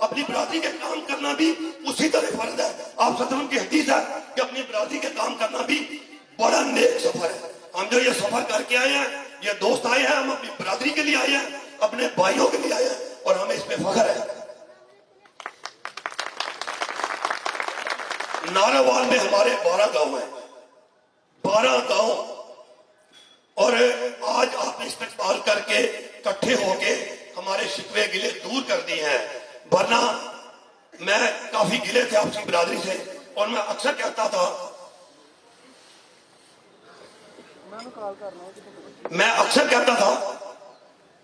اپنی برادری کے کام کرنا بھی اسی طرح فرض ہے. آپ وسلم کی حدیث ہے کہ اپنی برادری کے کام کرنا بھی بڑا نیک سفر ہے. ہم جو یہ سفر کر کے آئے ہیں, یہ دوست آئے ہیں, ہم اپنی برادری کے لیے آئے ہیں, اپنے بھائیوں کے لیے آئے ہیں, اور ہمیں اس پہ فخر ہے. ناروال میں ہمارے 12 گاؤں ہیں, 12 گاؤں, اور آج آپ نے استقبال کر کے اکٹھے ہو کے ہمارے شکوے گلے دور کر دی ہیں. ورنہ میں کافی گلے تھے آپ کی برادری سے, اور میں اکثر کہتا تھا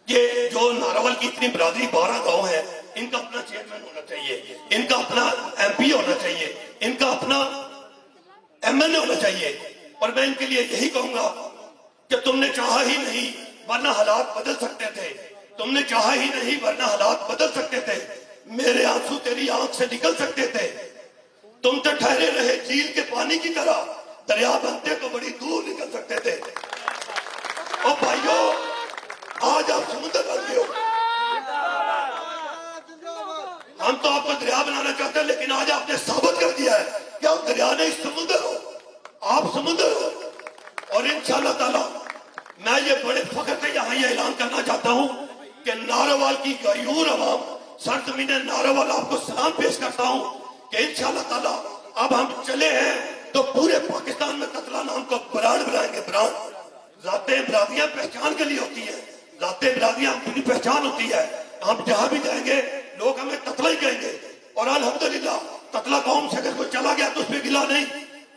کہ جو ناروال کی اتنی برادری 12 گاؤں ہے, ان کا اپنا چیئرمین ہونا چاہیے, ان کا اپنا ایم پی ہونا چاہیے, ان کا اپنا ایم ایل اے ہونا چاہیے. اور میں ان کے لیے یہی کہوں گا کہ تم نے چاہا ہی نہیں ورنہ حالات بدل سکتے تھے, تم نے چاہا ہی نہیں ورنہ حالات بدل سکتے تھے. میرے آنسو تیری آنکھ سے نکل سکتے تھے, تم تو ٹھہرے رہے جھیل کے پانی کی طرح, دریا بنتے تو بڑی دور نکل سکتے تھے. اور بھائیوں, آج آپ سمندر بن گئے ہو. ہم تو آپ کو دریا بنانا چاہتے ہیں, لیکن آج آپ نے ثابت کر دیا ہے کہ آپ دریا نہیں سمندر ہو, آپ سمندر ہو. اور انشاءاللہ تعالی میں یہ بڑے فخر سے یہاں یہ اعلان کرنا چاہتا ہوں کہ ناروال کی غیور عوام, سرزمین ناروال آپ کو سلام پیش کرتا ہوں کہ انشاءاللہ تعالی اب ہم چلے ہیں تو پورے پاکستان میں قتلہ نام کو برانڈ بنائیں گے. برانڈ, ذاتیں برادریاں پہچان کے لیے ہوتی ہیں, ذاتیں برادریاں اپنی پہچان ہوتی ہے. ہم جہاں بھی جائیں گے لوگ ہمیں قتلہ ہی کہیں گے, اور الحمدللہ قتلہ قوم سے اگر کوئی چلا گیا تو اس پہ گلا نہیں,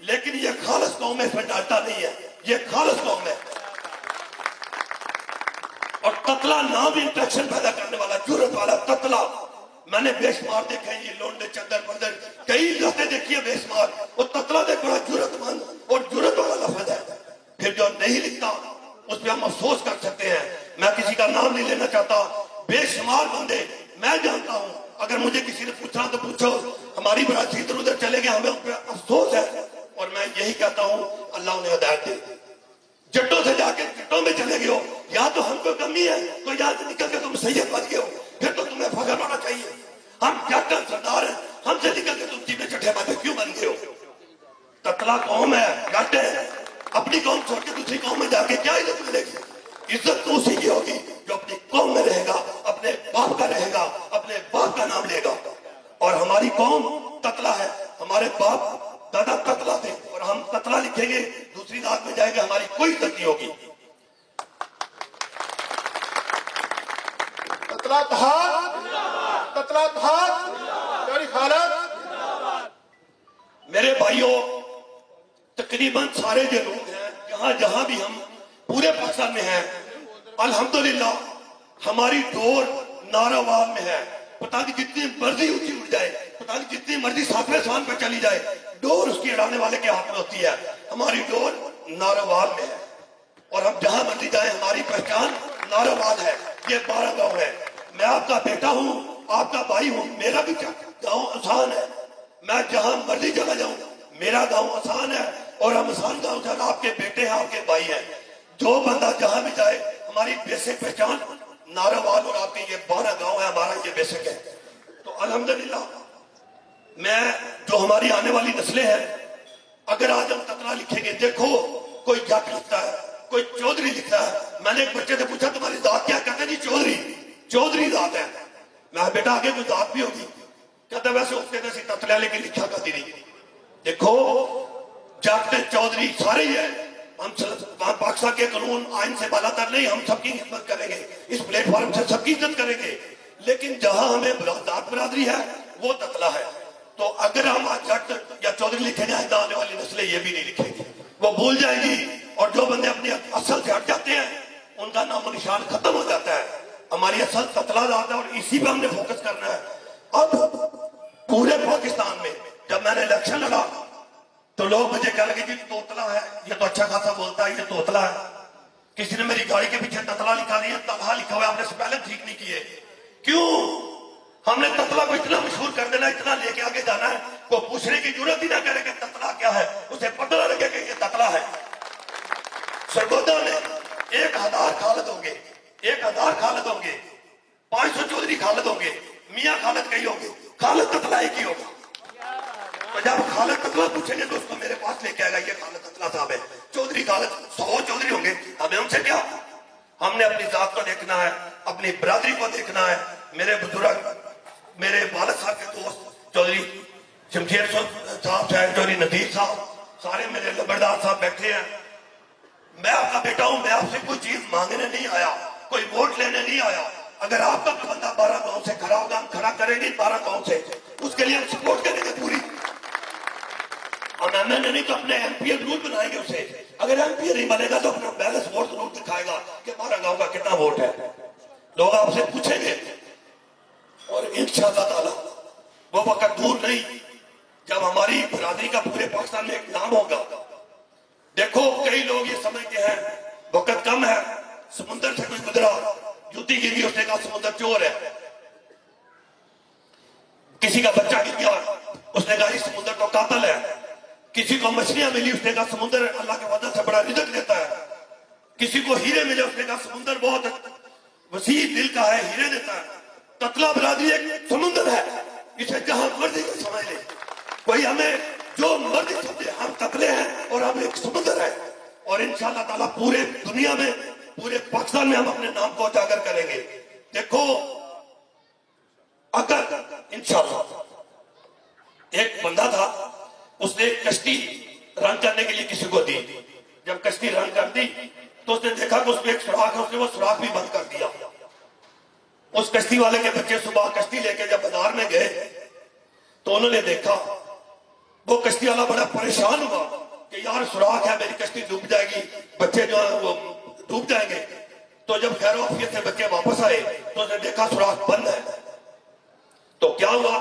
لیکن یہ خالص قوم ہے, اس پہ ڈالتا نہیں ہے, یہ خالص قوم ہے. اور قتلہ نام انٹریکشن پیدا کرنے والا, جرت والا قتلہ, میں نے بے شمار دیکھے ہیں, یہ لونڈے چندر بندر کئی لفظیں دیکھی ہیں بے شمار. وہ قتلہ دیکھ بڑا جرت مند اور جرت والا لفظ ہے. پھر جو نہیں لکھتا اس پہ ہم افسوس کر سکتے ہیں. میں کسی کا نام نہیں لینا چاہتا, بے شمار بندے میں جانتا ہوں. اگر مجھے کسی نے پوچھنا تو پوچھو, ہماری برادری ادھر ادھر چلے گئے, ہمیں ان پہ افسوس ہے. اور میں یہی کہتا ہوں اللہ انہیں ہدایت دے. جٹوں سے جا کے جٹوں میں چلے گئے ہو, یا تو ہم کو کمی ہے تو یہاں سے نکل کے تم سید بن گئے ہو, پھر تو تمہیں فخر ہونا چاہیے. ہم جٹ سردار ہیں, ہم سے نکل کے تم چیزیں چٹھے باتیں کیوں بن گئے ہو؟ قتلہ قوم ہے, جٹ ہے, اپنی قوم چھوڑ کے دوسری قوم میں جا کے کیا عزت ملے گی؟ عزت تو اسی کی ہوگی جو اپنی قوم میں رہے گا, اپنے باپ کا رہے گا, اپنے باپ کا نام لے گا. اور ہماری قوم قتلہ ہے, ہمارے باپ دادا قتلہ تھے, اور ہم قتلہ لکھیں گے دوسری ذات میں جائیں گے, ہماری کوئی عزت نہیں ہوگی. قتلہ اتحاد جاری حالت. میرے بھائیوں, تقریباً سارے جو لوگ ہیں جہاں جہاں بھی ہم پورے پاکستان میں ہیں, الحمدللہ ہماری ڈور ناروال میں ہے. پتہ نہیں جتنی مرضی اونچی اڑ جائے, پتہ نہیں جتنی مرضی ساتویں آسمان پہ چلی جائے, ڈور اس کی اڑانے والے کے ہاتھ میں ہوتی ہے. ہماری ڈور ناروال میں ہے, اور ہم جہاں مرضی جائیں ہماری پہچان ناروال ہے. یہ 12 گاؤں ہے. میں آپ کا بیٹا ہوں, آپ کا بھائی ہوں, میرا بھی گاؤں آسان ہے. میں جہاں مرضی چلا جاؤں میرا گاؤں آسان ہے, اور ہم آسان گاؤں سے آپ کے بیٹے ہیں, آپ کے بھائی ہیں. جو بندہ جہاں بھی جائے ہماری بیسک پہچان ناروال, اور آپ کے یہ 12 گاؤں ہے, ہمارا یہ بیسک ہے. تو الحمدللہ میں جو ہماری آنے والی نسلیں ہیں, اگر آج ہم قتلہ لکھیں گے, دیکھو کوئی جٹ لکھتا ہے, کوئی چودھری لکھتا ہے. میں نے ایک بچے سے پوچھا تمہاری ذات کیا؟ کہتے ہیں جی چودھری, چودھری ذات ہے. میں بیٹا آگے کوئی ذات بھی ہوگی؟ کہتا ویسے اس کے جیسی قتلہ لیکن لکھا کرتی نہیں. دیکھو جٹ چودھری سارے ہی ہیں. ہم پاکستان کے قانون آئین سے بالا تر نہیں, ہم سب کی خدمت کریں گے, اس پلیٹ فارم سے سب کی عزت کریں گے. لیکن جہاں ہمیں ذات برادری ہے وہ قتلہ ہے. تو اگر ہم آج جٹ یا چودھری لکھیں گے, آنے والی نسلیں یہ بھی نہیں لکھیں گی, وہ بھول جائیں گی. اور جو بندے اپنی اصل سے ہٹ جاتے ہیں ان کا نام و نشان ختم ہو جاتا ہے. ہماری اصل قتلہ ذات ہے, اور اسی پہ ہم نے فوکس کرنا ہے. اب پورے پاکستان میں جب میں نے الیکشن لڑا تو لوگ مجھے کہہ لگے جی توتلا ہے, یہ تو اچھا خاصا بولتا ہے, یہ توتلا ہے. کسی نے میری گاڑی کے پیچھے تتلا لکھا دیا, تلہا لکھا ہوا ہے, آپ نے سپیلنگ ٹھیک نہیں کیے. کیوں؟ ہم نے تتلا کو اتنا مشہور کر دینا, اتنا لے کے آگے جانا ہے, کو پوچھنے کی ضرورت ہی نہ کرے کہ تتلا کیا ہے, اسے پتہ نہ لگے کہ یہ تتلا ہے. سرگودا میں 1000 خالد ہوں گے, 1000 خالد ہوں گے, 500 چودھری خالد ہوں گے, میاں خالد کہی ہوگی, خالد تتلا ایک ہی ہوگا. تو جب خالد تتلا پوچھیں گے تو اس کو میرے پاس لے کے آئے گا, یہ خالد تتلا صاحب ہے. چودھری خالد 100 چودھری ہوں گے, ہمیں ان سے کیا؟ ہم نے اپنی ذات کو دیکھنا ہے, اپنی برادری کو دیکھنا ہے. میرے بزرگ, میرے والد صاحب کے دوست چودھری شمشیر صاحب, چودھری ندیر صاحب, سارے میرے لبردار صاحب بیٹھے ہیں. میں آپ کا بیٹا ہوں, میں آپ سے کوئی چیز مانگنے نہیں آیا, کوئی ووٹ لینے نہیں آیا. اگر آپ کا بندہ 12 گاؤں سے کھڑا ہوگا, ہم کھڑا کریں گے 12 گاؤں سے, اس کے لیے ہم سپورٹ کریں گے پوری. ہم ایم این اے نہیں تو اپنے ایم پی ضرور بنائیں گے اسے. اگر ایم پی نہیں بنے گا تو اپنا بیلنس ووٹ ضرور دکھائے گا کہ 12 گاؤں کا کتنا ووٹ ہے. لوگ آپ سے پوچھیں گے, اور انشاءاللہ تعالی وہ وقت دور نہیں جب ہماری برادری کا پورے پاکستان میں ایک نام ہوگا. دیکھو کئی لوگ یہ سمجھتے ہیں وقت کم ہے, سمندر سے کوئی گزرا, جوتی گری, اس نے کہا سمندر چور ہے. کسی کا بچہ گر گیا, اس نے کہا یہ سمندر تو قاتل ہے. کسی کو مچھلیاں ملی, اس نے کہا سمندر اللہ کے وعدے سے بڑا رزق دیتا ہے. کسی کو ہیرے ملے, اس نے کہا سمندر بہت وسیع دل کا ہے, ہیرے دیتا ہے. تتلا برادری ایک سمندر ہے, اسے جہاں مرضی کو سمجھ لے, کوئی ہمیں جو مرضی سمجھے, ہم تتلے ہیں اور ہم ایک سمندر ہے. اور انشاءاللہ تعالیٰ پورے دنیا میں, پورے پاکستان میں ہم اپنے نام کو اجاگر کریں گے. دیکھو اگر انشاءاللہ ایک بندہ تھا, اس نے کشتی رن کرنے کے لیے کسی کو دی. جب کشتی رن کر دی تو اس نے دیکھا کہ اس میں ایک سوراخ ہے, اس نے وہ سوراخ بھی بند کر دیا. اس کشتی والے کے بچے صبح کشتی لے کے جب بازار میں گئے تو انہوں نے دیکھا, وہ کشتی والا بڑا پریشان ہوا کہ یار سوراخ ہے, میری کشتی ڈوب جائے گی, بچے جو ہیں وہ ڈوب جائیں گے. تو جب خیر و عافیت سے بچے واپس آئے تو اس نے دیکھا سوراخ بند ہے. تو کیا ہوا,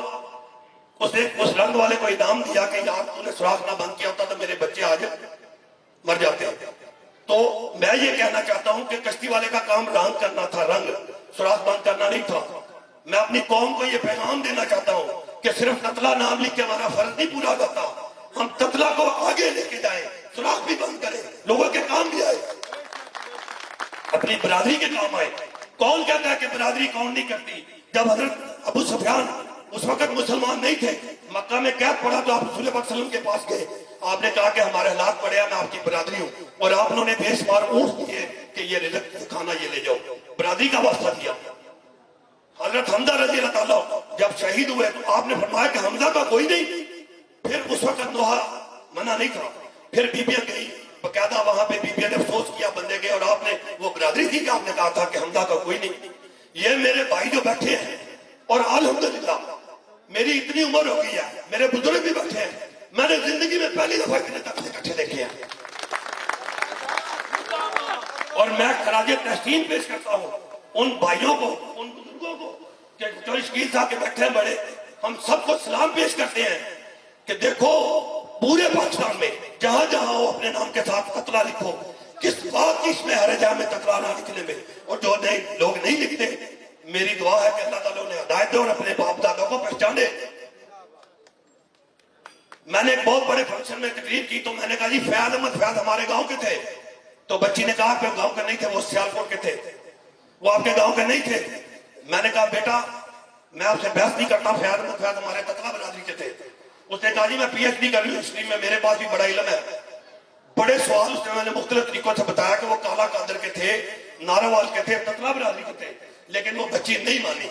اس نے اس رنگ والے کو انعام دیا کہ یار تو نے سوراخ نہ بند کیا ہوتا تو میرے بچے آج مر جاتے. تو میں یہ کہنا چاہتا ہوں کہ کشتی والے کا کام رنگ کرنا تھا, رنگ, سوراخ بند کرنا نہیں تھا. میں اپنی قوم کو یہ پیغام دینا چاہتا ہوں کہ صرف تتلا نام لکھ کے ہمارا فرض نہیں پورا کرتا, ہم تتلا کو آگے لے کے جائیں, سوراخ بھی بند کریں, لوگوں کے کام بھی آئے, اپنی برادری کے کام آئے. کون کہتا ہے کہ برادری کون نہیں کرتی؟ جب حضرت ابو سفیان اس وقت مسلمان نہیں تھے, مکہ میں قید پڑا تو آپ رسول پاک صلی اللہ علیہ وسلم کے پاس گئے. آپ نے کہا کہ ہمارے حالات پڑے ہیں, میں آپ کی برادری ہوں, اور آپ نے بے شمار اونٹ دیے کہ یہ رزق کھانا یہ لے جاؤ, برادری کا واسطہ دیا. حضرت حمزہ رضی اللہ تعالیٰ جب شہید ہوئے تو آپ نے فرمایا کہ حمزہ کا کوئی نہیں. پھر اس وقت نوحہ منع نہیں تھا, پھر بیبیاں گئی باقاعدہ, وہاں پہ بیبیاں نے افسوس کیا, بندے گئے, اور آپ نے, وہ برادری تھی کہ آپ نے کہا تھا کہ حمزہ کا کوئی نہیں. یہ میرے بھائی جو بیٹھے ہیں, اور الحمدللہ میری اتنی عمر ہو گئی ہے, میرے بزرگ بھی بیٹھے ہیں, میں نے زندگی میں پہلی دفعہ اتنے تکلے اکٹھے دیکھے ہیں. اور میں خراج تحسین پیش کرتا ہوں ان بھائیوں کو, ان بزرگوں کو کہ جو شکیل صاحب کے بیٹھے ہیں بڑے, ہم سب کو سلام پیش کرتے ہیں کہ دیکھو پورے پاکستان میں جہاں جہاں ہو اپنے نام کے ساتھ تتلا لکھو. کس بات کی اس میں حرج ہے ہمیں تتلا نہ لکھنے میں؟ اور جو نئے لوگ نہیں لکھتے, میری دعا ہے کہ اللہ تعالیٰ انہیں ہدایت دے اور اپنے باپ دادوں کو پہچانے. میں نے ایک بہت بڑے فنکشن میں تقریر کی تو میں نے کہا جی فیاض احمد فیاض ہمارے گاؤں کے تھے. تو بچی نے کہا کہ گاؤں کے نہیں تھے, وہ سیالکوٹ کے تھے, وہ آپ کے گاؤں کے نہیں تھے. میں نے کہا بیٹا میں آپ سے بحث نہیں کرتا, فیاض احمد فیاض ہمارے تتلا برادری کے تھے. اس نے کہا جی میں پی ایچ ڈی کر رہی ہوں ہسٹری میں, میرے پاس بھی بڑا علم ہے. بڑے سوال اس نے میں نے مختلف طریقوں سے بتایا کہ وہ کالا قادر کے تھے, ناروال کے تھے, تتلا برادری کے تھے, لیکن وہ بچی نہیں مانی.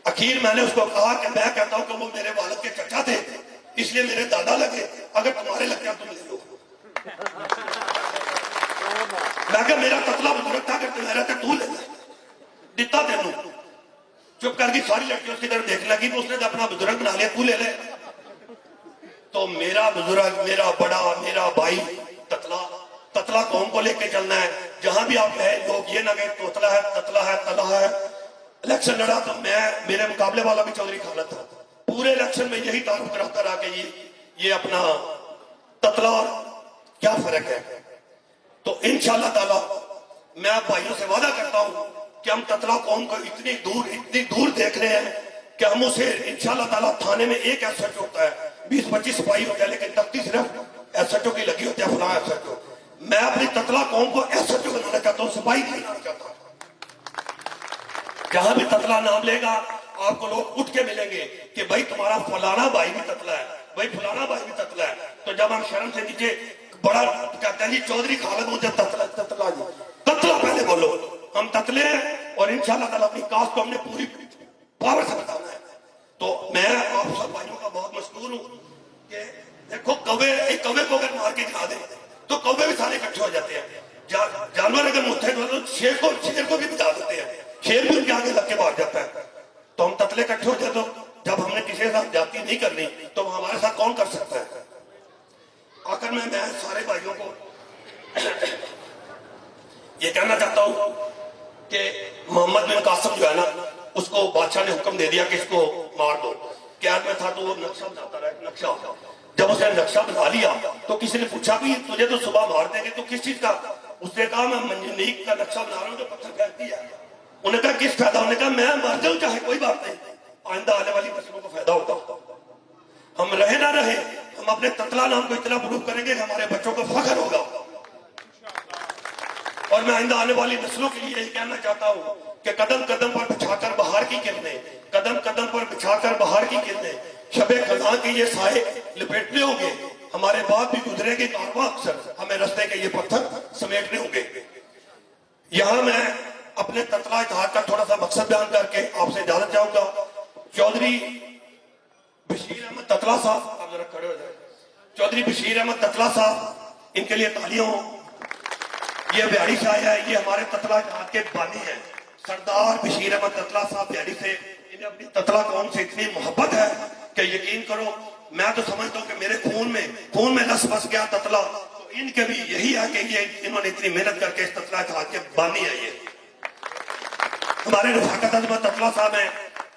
اخیر میں نے اس کو کہا کہ میں کہتا ہوں کہ وہ میرے والد کے چچا تھے, اس لیے میرے دادا لگے, اگر تمہارے لگتے ہیں تم لے لو. میں کہ میرا تتلا بزرگ تھا, اگر تمہیں رہتے تو لے لے, دیتا تینوں. چپ کر گئی, ساری لڑکیوں کی طرف دیکھنے لگی, تو اس نے اپنا بزرگ بنا لیا, تو لے لے. تو میرا بزرگ, میرا بڑا, میرا بھائی تتلا, تتلا قوم کو لے کے چلنا ہے. جہاں بھی آپ گئے لوگ یہ نہ گئے تتلا ہے, تتلا ہے, تلا ہے. الیکشن لڑا تو میں, میرے مقابلے والا بھی چودھری خالد تھا, پورے الیکشن میں یہی تعارف کراتا رہا کہ یہ اپنا تتلا اور کیا فرق ہے. تو انشاءاللہ تعالی میں آپ بھائیوں سے وعدہ کرتا ہوں کہ ہم تتلا قوم کو اتنی دور دیکھ رہے ہیں کہ ہم اسے انشاءاللہ تعالی تھانے میں ایک ایس ایچ او ہوتا ہے, 20-25 سپاہی ہوتا ہے, لیکن تختی صرف ایس ایچ او کی لگی ہوتی ہے, فلاں ایس ایچ او. میں اپنی تتلا قوم کو ایس ایچ او بنانا چاہتا ہوں, سپاہی نہیں بنانا چاہتا. جہاں بھی تتلا نام لے گا آپ کو لوگ اٹھ کے ملیں گے کہ بھائی تمہارا فلانا بھائی بھی تتلا ہے، بھائی فلانا بھائی بھی تتلا ہے، تو جب ہم شرم سے نیچے بڑا کہتے ہیں جی چودھری خالد مجھے تتلا تتلا جی تتلا پہلے بولو، ہم تتلے ہیں اور انشاءاللہ تعالیٰ اپنی کاسٹ کو ہم نے پوری پاور سے بتانا ہے۔ تو میں آپ سب بھائیوں کا بہت مشکور ہوں کہ دیکھو ایک کوے کو اگر مار کے کھا دیں تو کوے بھی سارے اکٹھے ہو جاتے ہیں، جانور اگر متحد ہو تو شیر کو بھی بتا دیتے ہیں، شیر بھی ان کے آگے لگ کے بھاگ جاتا ہے۔ تو ہم تتلے اکٹھے ہو جائے تو جب ہم نے کسی کے ساتھ جاتی نہیں کرنی تو ہمارے ساتھ کون کر سکتا ہے؟ آخر میں سارے بھائیوں کو یہ کہنا چاہتا ہوں کہ محمد بن قاسم جو ہے نا، اس کو بادشاہ نے حکم دے دیا کہ اس کو مار دو۔ قید میں تھا تو وہ نقشہ بناتا رہا، نقشہ۔ جب اس نے نقشہ بنا لیا تو کسی نے پوچھا بھی تجھے تو صبح مار دیں گے تو کس چیز کا؟ اس نے کہا میں منجنیق کا نقشہ بنا رہا ہوں جو پتھر پھینکتی ہے۔ انہوں نے کہا کس فائدہ؟ انہوں نے کہا میں مر جاؤں چاہے کوئی بات نہیں، آئندہ آنے والی نسلوں کو فائدہ ہوتا۔ ہم رہے نہ رہے، ہم اپنے تتلا نام کو اتنا پروف کریں گے کہ ہمارے بچوں کو فخر ہوگا۔ اور میں آئندہ آنے والی نسلوں کے لیے یہی کہنا چاہتا ہوں کہ قدم قدم پر بچھا کر بہار کی کرنیں، قدم قدم پر بچھا کر بہار کی کرنیں، شب خزاں کے یہ سائے لپیٹنے ہوں گے، ہمارے بعد بھی گزرے گے کارواں اکثر، ہمیں رستے کے یہ پتھر سمیٹنے ہوں گے۔ یہاں میں اپنے تتلا اتحاد کا تھوڑا سا مقصد بیان کر کے آپ سے اجازت چاہوں گا۔ چودھری بشیر احمد تتلا صاحب، آپ ذرا کھڑے ہو جائیں۔ چودھری بشیر احمد تتلا صاحب، ان کے لیے تالیاں ہوں۔ یہ بہاری سے آیا ہے، یہ ہمارے تتلا اتحاد کے بانی ہیں، سردار بشیر احمد تتلا صاحب بہاری سے۔ انہیں اپنی تتلا قوم سے اتنی محبت ہے کہ یقین کرو میں تو سمجھتا ہوں کہ میرے خون میں لس بس گیا تتلا، تو ان کے بھی یہی ہے کہ یہ انہوں نے اتنی محنت کر کے اس تتلا اتحاد کے بانی ہیں۔ یہ ہمارے رفاقت عظمت تتلا صاحب ہیں،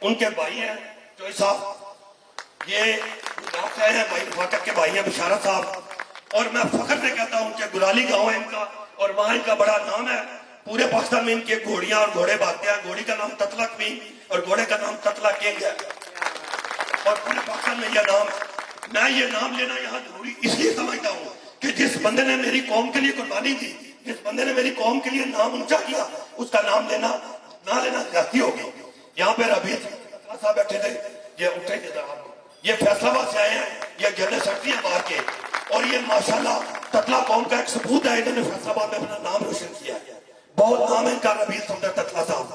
ان کے بھائی ہیں چوئی صاحب، یہ گجرات سے آئے ہیں، بھائی رفاقت کے بھائی ہیں بشارت صاحب، اور میں فخر سے کہتا ہوں کہ گلالی گاؤں ہے ان کا، اور وہاں ان کا بڑا نام ہے۔ پورے پاکستان میں ان کے گھوڑیاں اور گھوڑے بھاگتے ہیں، گھوڑی کا نام تتلا کوئین اور گھوڑے کا نام تتلا کنگ ہے، اور پورے پاکستان میں یہ نام ہے۔ میں یہ نام لینا یہاں ضروری اس لیے سمجھتا ہوں کہ جس بندے نے میری قوم کے لیے قربانی دی، جس بندے نے میری قوم کے لیے نام اونچا کیا، اس کا نام لینا نہ لینا زیادتی ہوگی۔ یہاں پہ ربیع صاحب بیٹھے تھے، یہ اٹھے تھے، یہ فیصلہ آباد سے آئے ہیں، یہ جنرل سیکرٹری ہیں باہر کے، اور یہ ماشاءاللہ تتلا قوم کا ایک ثبوت ہے، انہوں نے فیصلہ آباد میں اپنا نام روشن کیا ہے، بہت نام ہے ان کا ربیع صفدر تتلا صاحب۔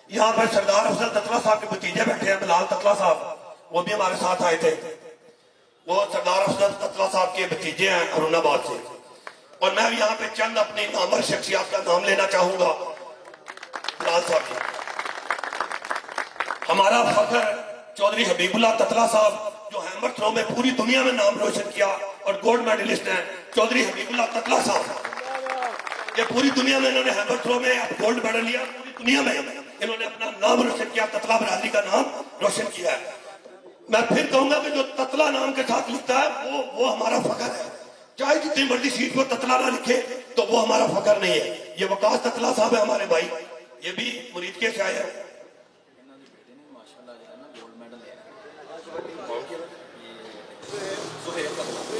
یہاں پر سردار افضل تتلا صاحب کے بھتیجے بیٹھے ہیں، بلال تتلا صاحب، وہ بھی ہمارے ساتھ آئے تھے، وہ سردار افضل تتلا صاحب کے بھتیجے ہیں ہرون آباد سے۔ اور میں یہاں پہ چند اپنی نامور شخصیات کا نام لینا چاہوں گا۔ بلال صاحب کی ہمارا فخر چودھری حبیب اللہ تتلا صاحب، جو ہیمر تھرو میں پوری دنیا میں نام روشن کیا اور گولڈ میڈلسٹ ہیں، چودھری حبیب اللہ تتلا صاحب، یہ پوری دنیا میں انہوں نے ہیمر تھرو میں گولڈ میڈل لیا، پوری دنیا میں انہوں نے اپنا نام روشن کیا، تتلا برادری کا نام روشن کیا ہے۔ میں پھر کہوں گا کہ جو تتلا نام کے ساتھ لکھتا ہے وہ ہمارا فخر ہے، چاہے جتنی مرضی سیٹ پر تتلا نہ لکھے تو وہ ہمارا فخر نہیں ہے۔ یہ وقاص تتلا صاحب ہے ہمارے بھائی، یہ بھی مرید کے سے آئے ہیں۔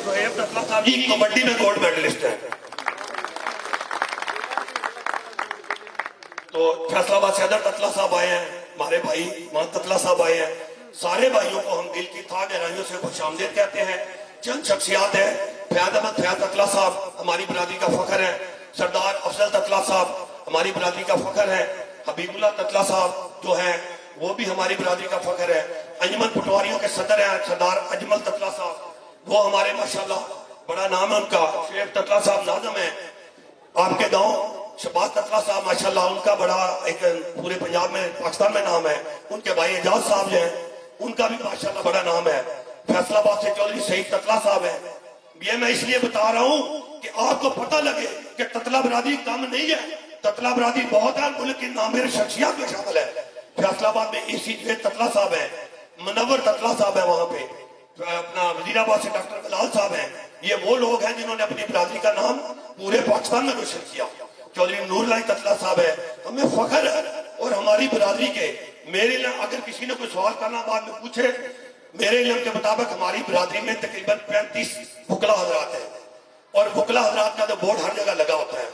سہیب تتلا صاحب جی کبڈی میں گولڈ میڈلسٹ ہیں۔ تو فیصلہ آباد سے حیدر تتلا صاحب آئے ہیں، ہمارے بھائی مان تتلا صاحب آئے ہیں۔ سارے بھائیوں کو ہم دل کی تھا گہرائیوں سے خوش آمدید کہتے ہیں۔ چند شخصیات ہیں، فیاض احمد فیاض تتلا صاحب ہماری برادری کا فخر ہے، سردار افضل تتلا صاحب ہماری برادری کا فخر ہے، حبیب اللہ تتلا صاحب جو ہیں وہ بھی ہماری برادری کا فخر ہے، انجمن پٹواریوں کے صدر ہیں سردار اجمل تتلا صاحب، وہ ہمارے ماشاءاللہ بڑا نام ہے ان کا۔ شیخ تتلا صاحب ناظم ہیں آپ کے گاؤں، شباز تتلا صاحب ماشاءاللہ ان کا بڑا ایک پورے پنجاب میں پاکستان میں نام ہے۔ ان کے بھائی اعجاز صاحب جو ہیں ان کا بھی ماشاءاللہ بڑا نام ہے۔ فیصل آباد سے چودھری سعید تتلا صاحب ہیں۔ یہ میں اس لیے بتا رہا ہوں کہ آپ کو پتہ لگے کہ تتلا برادری کم نہیں ہے، تتلا برادری بہت ہے، ملک کی نامور شخصیات میں شامل ہے۔ فیصل آباد میں اسی تتلا صاحب ہیں، منور تتلا صاحب ہیں، وہاں پہ اپنا وزیر آباد سے ڈاکٹر بلال صاحب ہیں۔ یہ وہ لوگ ہیں جنہوں نے اپنی برادری کا نام پورے پاکستان میں روشن کیا۔ چودھری نور اللہ تتلا صاحب ہے، ہمیں فخر ہے۔ اور ہماری برادری کے میرے علم اگر کسی نے کوئی سوال کرنا بعد میں پوچھے، میرے علم کے مطابق ہماری برادری میں تقریباً 35 وکلا حضرات ہیں، اور وکلا حضرات کا تو بورڈ ہر جگہ لگا ہوتا ہے۔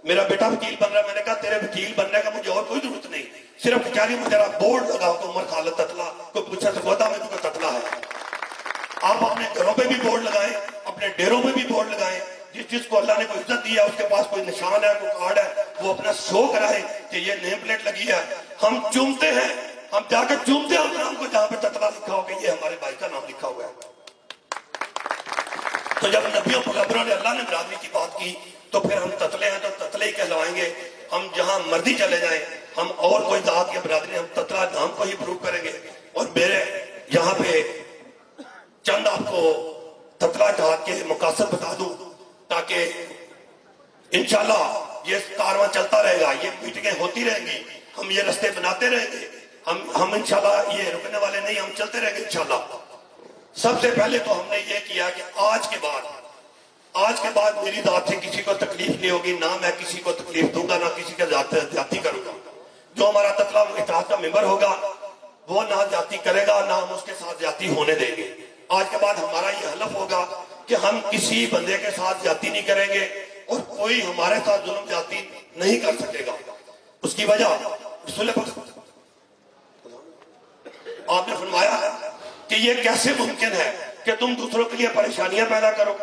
میرا بیٹا وکیل بن رہا ہے، میں نے کہا تیرے وکیل بننے کا مجھے اور کوئی ضرورت نہیں، صرف کچہری میں ذرا بورڈ لگاؤ کہ عمر خالد تتلا، کوئی پوچھا سرگودا میں کوئی تتلا ہے۔ آپ اپنے گھروں پہ بھی بورڈ لگائیں، اپنے ڈیروں پہ بھی بورڈ لگائیں، جس کو اللہ نے کوئی عزت دی ہے، اس کے پاس کوئی نشان ہے، کوئی کارڈ ہے، وہ اپنا شو کرائے کہ یہ نیم پلیٹ لگی ہے۔ ہم چومتے ہیں، ہم جا کے چومتے ہیں نام کو جہاں پہ تتلا لکھا ہو کہ یہ ہمارے بھائی کا نام لکھا ہوا ہے۔ تو جب نبیوں پیغمبروں نے اللہ نے برادری کی بات کی تو پھر ہم تتلے ہیں تو تتلے ہی کہلوائیں گے۔ ہم جہاں مرضی چلے جائیں، ہم اور کوئی ذات یا برادری، ہم تتلا نام کو ہی پروو کریں گے۔ اور میرے یہاں پہ چند آپ کو تتلا جہاد کے مقاصد بتا دوں تاکہ انشاءاللہ یہ کارواں چلتا رہے گا، یہ میٹنگیں ہوتی رہیں گی، ہم یہ رستے بناتے رہیں گے، ہم انشاءاللہ یہ رکنے والے نہیں، ہم چلتے رہیں گے انشاءاللہ۔ سب سے پہلے تو ہم نے یہ کیا کہ آج کے بعد میری ذات سے کسی کو تکلیف نہیں ہوگی، نہ میں کسی کو تکلیف دوں گا، نہ کسی کے زیادتی کروں گا۔ جو ہمارا تتلا اتحاد کا ممبر ہوگا وہ نہ زیادتی کرے گا، نہ ہم اس کے ساتھ زیادتی ہونے دیں گے۔ آج کے بعد ہمارا یہ حلف ہوگا کہ ہم کسی بندے کے ساتھ زیادتی نہیں کریں گے اور کوئی ہمارے ساتھ ظلم زیادتی نہیں کر سکے گا۔ اس کی وجہ رسول پاک آپ نے فرمایا ہے کہ یہ کیسے ممکن ہے کہ تم دوسروں کے لیے پریشانیاں پیدا کرو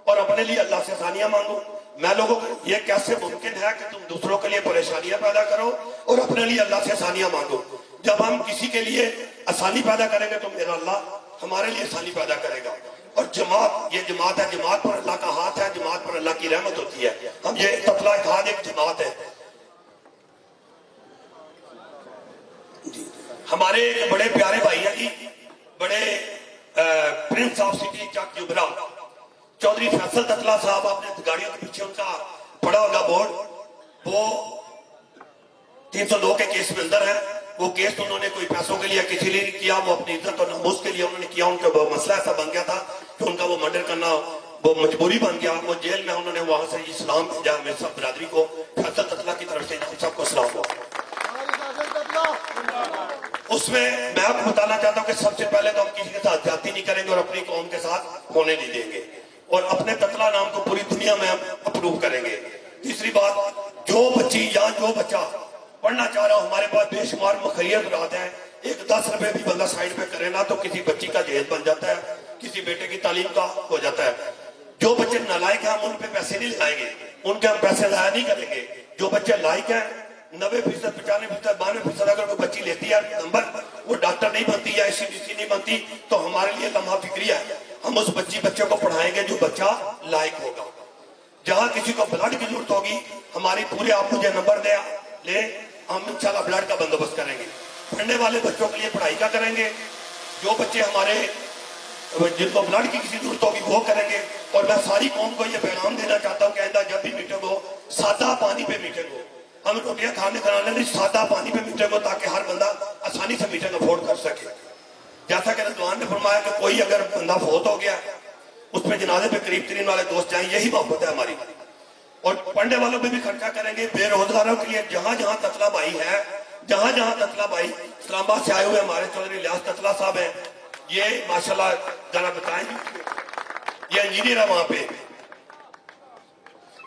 اور اپنے لیے اللہ سے آسانیاں مانگو۔ میں لوگوں کو یہ کیسے ممکن ہے کہ تم دوسروں کے لیے پریشانیاں پیدا کرو اور اپنے لیے اللہ سے آسانیاں مانگو۔ جب ہم کسی کے لیے آسانی پیدا کریں گے تو میرا اللہ ہمارے لیے آسانی پیدا کرے گا۔ اور جماعت، یہ جماعت ہے، جماعت پر اللہ کا ہاتھ ہے، جماعت پر اللہ کی رحمت ہوتی ہے۔ ہم یہ تتلا اتحاد ایک جماعت ہے۔ ہمارے ایک بڑے پیارے بھائی ہیں جی، بڑے پرنس آف سٹی چک جبرا، چودھری فیصل تتلا صاحب، آپ نے گاڑیوں کے پیچھے ان کا پڑا ہوگا بورڈ، وہ 302 کے کیس میں اندر ہے۔ وہ کیس انہوں نے کوئی پیسوں کے لیے کسی لیے نہیں کیا، وہ اپنی عزت اور ناموس کے لیے انہوں نے کیا۔ ان کا مسئلہ ایسا بن گیا تھا کہ ان کا وہ مرڈر کرنا وہ مجبوری بن گیا۔ وہ جیل میں انہوں نے وہاں سے اسلام بھیجا میرے سب برادری کو، فیصل تتلا کی طرف سے سب کو سلام ہوا۔ اس میں آپ کو بتانا چاہتا ہوں کہ سب سے پہلے تو ہم کسی کے ساتھ زیادتی نہیں کریں گے اور اپنی قوم کے ساتھ ہونے نہیں دیں گے، اور اپنے تتلا نام کو پوری دنیا میں ہم اپروو کریں گے۔ تیسری بات، جو بچی یا جو بچہ پڑھنا چاہ رہا ہو، ہمارے پاس بے شمار مخیر رات ہیں، ایک 10 روپے بھی بندہ سائڈ پہ کرے نا تو کسی بچی کا جہیز بن جاتا ہے، کسی بیٹے کی تعلیم کا ہو جاتا ہے۔ جو بچے نالائق ہیں ہم ان پہ پیسے نہیں لگائیں گے، ان کے ہم پیسے ضائع نہیں کریں گے۔ جو بچے لائق ہیں 90%، 95%، 92% اگر کوئی بچی لیتی ہے نمبر، وہ ڈاکٹر نہیں بنتی یا SCDC نہیں بنتی تو ہمارے لیے لمحہ فکری ہے، ہم اس بچے کو پڑھائیں گے جو بچہ لائق ہوگا۔ جہاں کسی کو بلڈ کی ضرورت ہوگی، ہماری پورے آپ مجھے نمبر لے، ہم انشاءاللہ بلڈ کا بندوبست کریں گے۔ پڑھنے والے بچوں کے لیے پڑھائی کا کریں گے، جو بچے ہمارے جن کو بلڈ کی کسی ضرورت ہوگی وہ کریں گے۔ اور میں ساری قوم کو یہ پیغام دینا چاہتا ہوں کہ آئندہ جب بھی میٹنگ ہو، سادہ پانی پہ میٹنگ ہو، ہم روٹیاں کھانے نہیں، سادہ پانی پہ میٹنگ ہو تاکہ ہر بندہ آسانی سے میٹنگ افورڈ کر سکے۔ جیسا کہ رضوان نے فرمایا کہ کوئی اگر بندہ فوت ہو گیا اس پہ جنازے پہ قریب ترین والے دوست جائیں، یہی محبت ہے ہماری۔ اور پڑھنے والوں پہ بھی خرچہ کریں گے، بے روزگاروں کے لیے جہاں جہاں تتلا بھائی ہے، جہاں جہاں تتلا بھائی اسلام آباد سے آئے ہوئے ہمارے چودھری الیاس تتلا صاحب ہیں، یہ ماشاءاللہ ذرا بتائیں، یہ انجینئر ہے وہاں پہ۔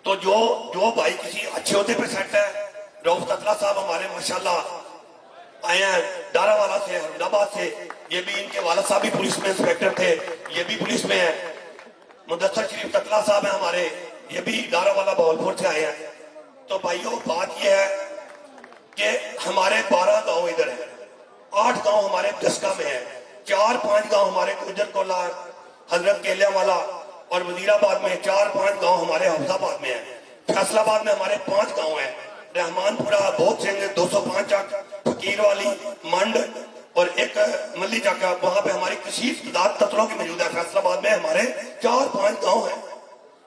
تو جو بھائی کسی اچھے عہدے پہ سیٹ ہے، رؤف تتلا صاحب ہمارے ماشاءاللہ آئے ہیں ڈارا والا سے، حمد آباد سے، یہ بھی ان کے والد صاحب بھی پولیس میں انسپیکٹر تھے، یہ بھی پولیس میں ہیں۔ مدثر شریف تتلا صاحب ہیں ہمارے، یہ بھی ڈارا والا بہولپور سے آئے ہیں۔ تو بھائیوں بات یہ ہے کہ ہمارے 12 گاؤں ادھر ہیں، 8 گاؤں ہمارے دسکا میں ہیں، 4-5 گاؤں ہمارے گجر کولار، حضرت کیلیاں والا اور وزیر آباد میں، 4-5 گاؤں ہمارے حفظ آباد میں ہیں، فیصل آباد میں ہمارے 5 گاؤں ہیں، رحمان پورہ، بہت سنگھ، 205 چک، فقیر والی، منڈ اور ایک ملی چک، وہاں پہ ہماری کثیر تعداد تتلوں کی موجود ہے۔ فیصل آباد میں ہمارے 4-5 گاؤں ہیں،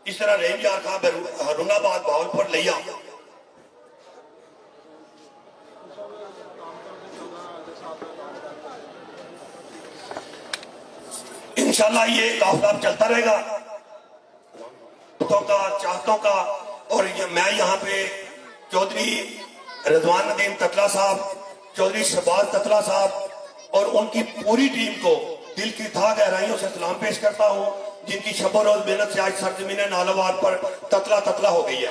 اس طرح ریم یار خان، ہرون آباد، بہاولپور، لیا۔ انشاءاللہ یہ قافلہ چلتا رہے گا چاہتوں کا۔ اور میں یہاں پہ چودھری رضوان ندیم تتلا صاحب، چودھری شہباز تتلا صاحب اور ان کی پوری ٹیم کو دل کی تھا گہرائیوں سے سلام پیش کرتا ہوں، جن کی شب و روز محنت سے آج سرزمین نالوار پر تتلا ہو گئی ہے۔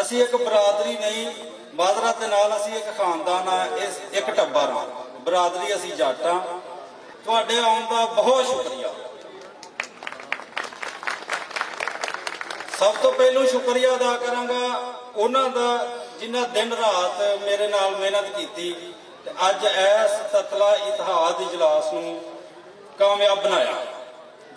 ਅਸੀਂ ਇੱਕ ਬਰਾਦਰੀ ਨਹੀਂ, ਮਾਜ਼ਰਤ ਦੇ ਨਾਲ ਅਸੀਂ ਇੱਕ ਖਾਨਦਾਨ ਆ, ਇੱਕ ਟੱਬਰ ਆ, ਬਰਾਦਰੀ ਅਸੀਂ ਜੱਟ ਆ। ਤੁਹਾਡੇ ਆਉਣ ਦਾ ਬਹੁਤ ਸ਼ੁਕਰੀਆ। ਸਭ ਤੋਂ ਪਹਿਲਾਂ ਸ਼ੁਕਰੀਆ ਅਦਾ ਕਰਾਂਗਾ ਉਹਨਾਂ ਦਾ ਜਿਨ੍ਹਾਂ ਦਿਨ ਰਾਤ ਮੇਰੇ ਨਾਲ ਮਿਹਨਤ ਕੀਤੀ ਤੇ ਅੱਜ ਇਸ ਤਤਲਾ ਇਤਿਹਾਦ ਇਜਲਾਸ ਨੂੰ ਕਾਮਯਾਬ ਬਣਾਇਆ।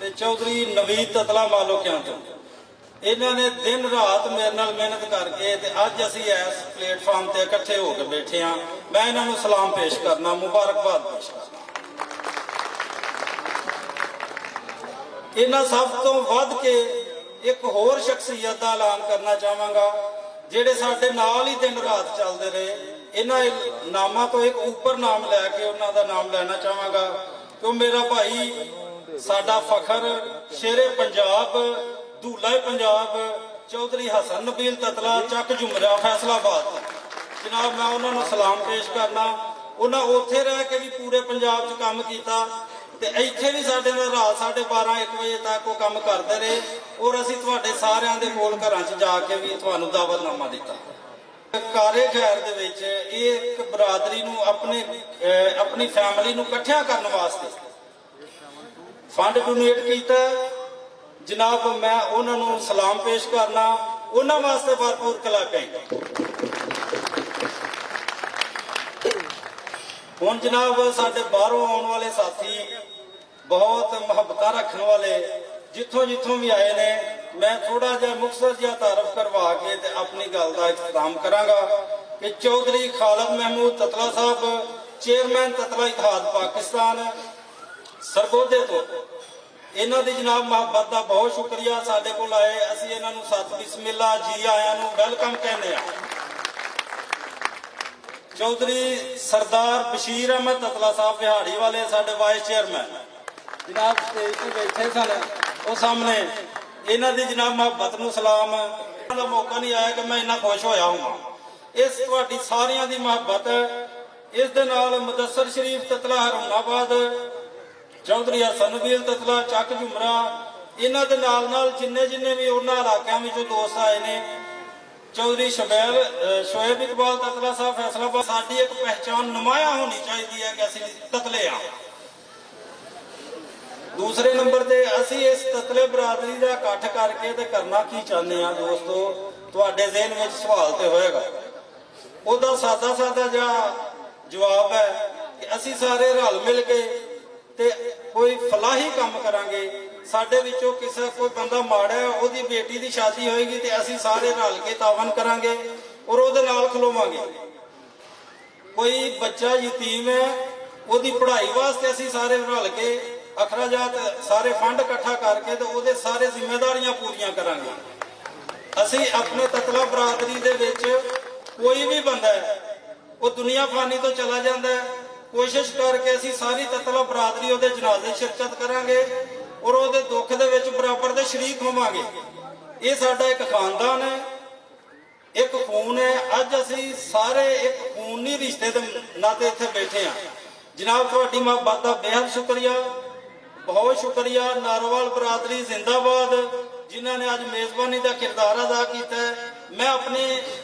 ਤੇ ਚੌਧਰੀ ਨਵੀਦ ਤਤਲਾ ਮਾਲੋਕਿਆਂ ਤੋਂ। ਇਹਨਾਂ ਨੇ ਦਿਨ ਰਾਤ ਮੇਰੇ ਨਾਲ ਮਿਹਨਤ ਕਰਕੇ ਤੇ ਅੱਜ ਅਸੀਂ ਇਸ ਪਲੇਟਫਾਰਮ ਤੇ ਇਕੱਠੇ ਹੋ ਕੇ ਬੈਠੇ ਹਾਂ। ਮੈਂ ਇਹਨਾਂ ਨੂੰ ਸਲਾਮ ਪੇਸ਼ ਕਰਨਾ, ਮੁਬਾਰਕਬਾਦ ਪੇਸ਼ ਕਰਨਾ। ਇਹਨਾਂ ਸਭ ਤੋਂ ਵੱਧ ਕੇ ਇੱਕ ਹੋਰ ਸ਼ਖਸੀਅਤ ਦਾ ਐਲਾਨ ਕਰਨਾ ਚਾਹਾਂਗਾ ਜਿਹੜੇ ਸਾਡੇ ਨਾਲ ਹੀ ਦਿਨ ਰਾਤ ਚੱਲਦੇ ਰਹੇ। ਇਹਨਾਂ ਨਾਮਾਂ ਤੋਂ ਇੱਕ ਉੱਪਰ ਨਾਮ ਲੈ ਕੇ ਉਹਨਾਂ ਦਾ ਨਾਮ ਲੈਣਾ ਚਾਹਾਂਗਾ ਕਿ ਉਹ ਮੇਰਾ ਭਾਈ ਸਾਡਾ ਫਖਰ ਸ਼ੇਰੇ ਪੰਜਾਬ ਧੂਲਾ ਪੰਜਾਬ ਚੌਧਰੀ ਹਸਨ ਨਬੀਲ ਤਤਲਾ ਚੱਕ ਝੁਮਰਾ ਫੈਸਲਾਬਾਦ। ਜਨਾਬ ਮੈਂ ਉਹਨਾਂ ਨੂੰ ਸਲਾਮ ਪੇਸ਼ ਕਰਨਾ। ਉਹਨਾਂ ਉੱਥੇ ਰਹਿ ਕੇ ਵੀ ਪੂਰੇ ਪੰਜਾਬ 'ਚ ਕੰਮ ਕੀਤਾ ਤੇ ਇੱਥੇ ਵੀ ਸਾਡੇ ਨਾਲ ਰਾਤ 12:30-1 ਵਜੇ ਤੱਕ ਉਹ ਕੰਮ ਕਰਦੇ ਰਹੇ ਔਰ ਅਸੀਂ ਤੁਹਾਡੇ ਸਾਰਿਆਂ ਦੇ ਕੋਲ ਘਰਾਂ 'ਚ ਜਾ ਕੇ ਵੀ ਤੁਹਾਨੂੰ ਦਾਵਤਨਾਮਾ ਦਿੱਤਾ। ਕਾਰੇ ਖੈਰ ਦੇ ਵਿੱਚ ਇਹ ਇੱਕ ਬਰਾਦਰੀ ਨੂੰ ਆਪਣੀ ਫੈਮਿਲੀ ਨੂੰ ਇਕੱਠਿਆਂ ਕਰਨ ਵਾਸਤੇ ਫੰਡ ਡੋਨੇਟ ਕੀਤਾ। ਜਨਾਬ ਮੈਂ ਉਹਨਾਂ ਨੂੰ ਸਲਾਮ ਪੇਸ਼ ਕਰਨਾ। ਉਹਨਾਂ ਵਾਸਤੇ ਭਰਪੂਰ ਕਲਾਪੇ। ਹੁਣ ਜਨਾਬ ਸਾਡੇ ਬਾਹਰੋਂ ਆਉਣ ਵਾਲੇ ਸਾਥੀ ਬਹੁਤ ਮੁਹੱਬਤਾਂ ਰੱਖਣ ਵਾਲੇ ਜਿੱਥੋਂ ਵੀ ਆਏ ਨੇ ਮੈਂ ਥੋੜਾ ਜਿਹਾ ਮੁਖਤਸਰ ਜਿਹਾ ਤਾਰਫ ਕਰਵਾ ਕੇ ਤੇ ਆਪਣੀ ਗੱਲ ਦਾ ਇਖਤਤਾਮ ਕਰਾਂਗਾ ਕਿ ਚੌਧਰੀ ਖਾਲਦ ਮਹਿਮੂਦ ਤਤਲਾ ਸਾਹਿਬ ਚੇਅਰਮੈਨ ਤਤਲਾ ਇਤਿਹਾਦ ਪਾਕਿਸਤਾਨ ਸਰਗੋਧੇ ਤੋਂ ਇਹਨਾਂ ਦੀ ਜਨਾਬ ਮੁਹੱਬਤ ਦਾ ਬਹੁਤ ਸ਼ੁਕਰੀਆ। ਸਾਡੇ ਕੋਲ ਆਏ ਅਸੀਂ ਇਹਨਾਂ ਨੂੰ ਸਤ ਬਿਸਮਿਲ੍ਲਾ ਜੀ ਆਇਆਂ ਨੂੰ ਵੈਲਕਮ ਕਹਿੰਦੇ ਆ। ਚੌਧਰੀ ਸਰਦਾਰ ਬਸ਼ੀਰ ਅਹਿਮਦ ਤਤਲਾ ਸਾਹਿਬ ਵਿਹਾੜੀ ਵਾਲੇ ਸਾਡੇ ਵਾਈਸ ਚੇਅਰਮੈਨ ਜਨਾਬ ਸਟੇਜ ਤੇ ਬੈਠੇ ਸਨ ਉਹ ਸਾਹਮਣੇ ਇਹਨਾਂ ਦੀ ਜਨਾਬ ਮੁਹੱਬਤ ਨੂੰ ਸਲਾਮ। ਇਹਨਾਂ ਦਾ ਮੌਕਾ ਨਹੀਂ ਆਇਆ ਕਿ ਮੈਂ ਇੰਨਾ ਖੁਸ਼ ਹੋਇਆ ਹਾਂ। ਇਸ ਤੁਹਾਡੀ ਸਾਰਿਆਂ ਦੀ ਮੁਹੱਬਤ ਇਸ ਦੇ ਨਾਲ ਮੁਦੱਸਰ ਸ਼ਰੀਫ ਤਤਲਾ ਹਰੂਨਾਬਾਦ ਚੌਧਰੀ ਹਸਨ ਨਬੀਲ ਤਤਲਾ ਚੱਕ ਝੁਮਰਾ ਇਹਨਾਂ ਦੇ ਨਾਲ ਜਿੰਨੇ ਵੀ ਉਹਨਾਂ ਇਲਾਕਿਆਂ ਵਿੱਚੋਂ ਦੋਸਤ ਆਏ ਨੇ ਚੌਧਰੀ ਸ਼ੋਏਬ ਇਕਬਾਲ ਤਤਲਾ ਸਾਹਿਬ ਫੈਸਲਾਬਾਦ ਸਾਡੀ ਇੱਕ ਪਹਿਚਾਨ ਨੁਮਾਇਆ ਹੋਣੀ ਚਾਹੀਦੀ ਹੈ ਕਿ ਅਸੀਂ ਤਤਲੇ ਆ। ਦੂਸਰੇ ਨੰਬਰ ਤੇ ਅਸੀਂ ਇਸ ਤਤਲੇ ਬਰਾਦਰੀ ਦਾ ਇਕੱਠ ਕਰਕੇ ਤੇ ਕਰਨਾ ਕੀ ਚਾਹੁੰਦੇ ਆ ਦੋਸਤੋ ਤੁਹਾਡੇ ਜ਼ਿਹਨ ਵਿੱਚ ਸਵਾਲ ਤੇ ਹੋਏਗਾ। ਉਹਦਾ ਸਾਦਾ ਜਿਹਾ ਜਵਾਬ ਹੈ ਕਿ ਅਸੀਂ ਸਾਰੇ ਰਲ ਮਿਲ ਕੇ ਤੇ ਕੋਈ ਫਲਾਹੀ ਕੰਮ ਕਰਾਂਗੇ। ਸਾਡੇ ਵਿੱਚੋਂ ਕੋਈ ਬੰਦਾ ਮਾੜਾ ਹੈ ਉਹਦੀ ਬੇਟੀ ਦੀ ਸ਼ਾਦੀ ਹੋਏਗੀ ਤੇ ਅਸੀਂ ਸਾਰੇ ਰਲ ਕੇ ਤਾਵਨ ਕਰਾਂਗੇ ਔਰ ਉਹਦੇ ਨਾਲ ਖਲੋਵਾਂਗੇ। ਕੋਈ ਬੱਚਾ ਯਤੀਮ ਹੈ ਉਹਦੀ ਪੜ੍ਹਾਈ ਵਾਸਤੇ ਅਸੀਂ ਸਾਰੇ ਰਲ ਕੇ ਅਖਰਾਜਾਤ ਸਾਰੇ ਫੰਡ ਇਕੱਠਾ ਕਰਕੇ ਤੇ ਉਹਦੇ ਸਾਰੇ ਜ਼ਿੰਮੇਵਾਰੀਆਂ ਪੂਰੀਆਂ ਕਰਾਂਗੇ। ਅਸੀਂ ਆਪਣੇ ਤਤਲਾ ਬਰਾਦਰੀ ਦੇ ਵਿੱਚ ਕੋਈ ਵੀ ਬੰਦਾ ਹੈ ਉਹ ਦੁਨੀਆ ਫਾਨੀ ਤੋਂ ਚਲਾ ਜਾਂਦਾ ਹੈ ਕੋਸ਼ਿਸ਼ ਕਰਕੇ ਅਸੀਂ ਸਾਰੀ ਤਤਲਾ ਬਰਾਦਰੀ ਉਹਦੇ ਜਨਾਜ਼ੇ ਸ਼ਿਰਕਤ ਕਰਾਂਗੇ ਔਰ ਉਹਦੇ ਦੁੱਖ ਦੇ ਵਿੱਚ ਬਰਾਬਰ ਦੇ ਸ਼ਰੀਕ ਹੋਵਾਂਗੇ। ਇਹ ਸਾਡਾ ਇੱਕ ਖਾਨਦਾਨ ਹੈ ਇੱਕ ਖੂਨ ਹੈ। ਅੱਜ ਅਸੀਂ ਸਾਰੇ ਇੱਕ ਖੂਨੀ ਰਿਸ਼ਤੇ ਦੇ ਨਾਤੇ ਇੱਥੇ ਬੈਠੇ ਹਾਂ। ਜਨਾਬ ਤੁਹਾਡੀ ਮੁਹੱਬਤ ਦਾ ਬੇਹੱਦ ਸ਼ੁਕਰੀਆ ਬਹੁਤ ਸ਼ੁਕਰੀਆ। ਨਾਰੋਵਾਲ ਬਰਾਦਰੀ ਜ਼ਿੰਦਾਬਾਦ ਜਿਨ੍ਹਾਂ ਨੇ ਅੱਜ ਮੇਜ਼ਬਾਨੀ ਦਾ ਕਿਰਦਾਰ ਅਦਾ ਕੀਤਾ ਹੈ। ਮੈਂ ਆਪਣੇ